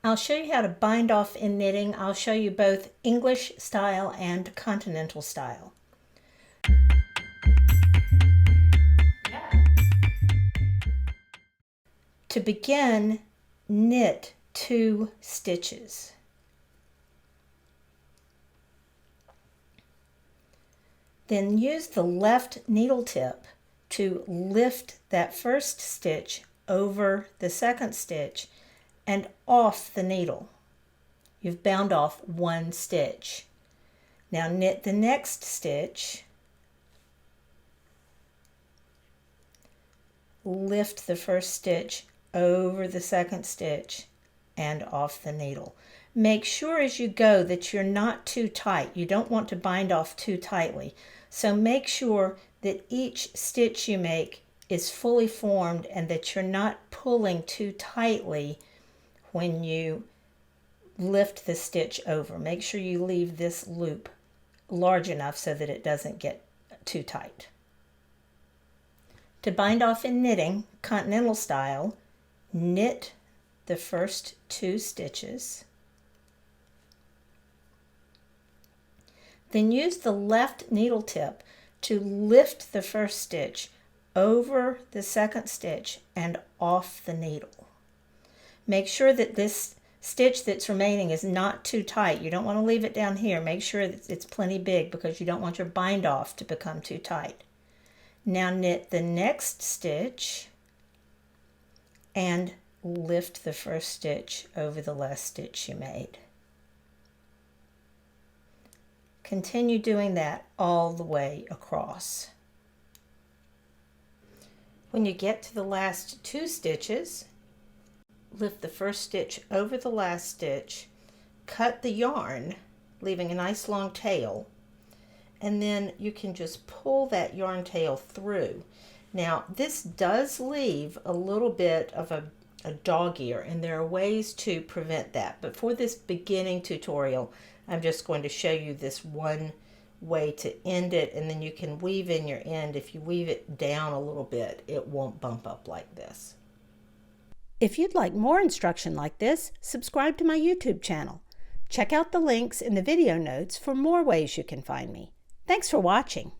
I'll show you how to bind off in knitting. I'll show you both English style and continental style. To begin, knit 2 stitches. Then use the left needle tip to lift that first stitch over the second stitch and off the needle. You've bound off 1 stitch. Now knit the next stitch, lift the first stitch over the second stitch and off the needle. Make sure as you go that you're not too tight. You don't want to bind off too tightly. So make sure that each stitch you make is fully formed and that you're not pulling too tightly when you lift the stitch over. Make sure you leave this loop large enough so that it doesn't get too tight. To bind off in knitting, continental style, knit the first 2 stitches. Then use the left needle tip to lift the first stitch over the second stitch and off the needle. Make sure that this stitch that's remaining is not too tight. You don't want to leave it down here. Make sure that it's plenty big because you don't want your bind off to become too tight. Now knit the next stitch and lift the first stitch over the last stitch you made. Continue doing that all the way across. When you get to the last 2 stitches, lift the first stitch over the last stitch, cut the yarn, leaving a nice long tail, and then you can just pull that yarn tail through. Now this does leave a little bit of a dog ear, and there are ways to prevent that, but for this beginning tutorial I'm just going to show you this one way to end it, and then you can weave in your end. If you weave it down a little bit, it won't bump up like this. If you'd like more instruction like this, subscribe to my YouTube channel. Check out the links in the video notes for more ways you can find me. Thanks for watching.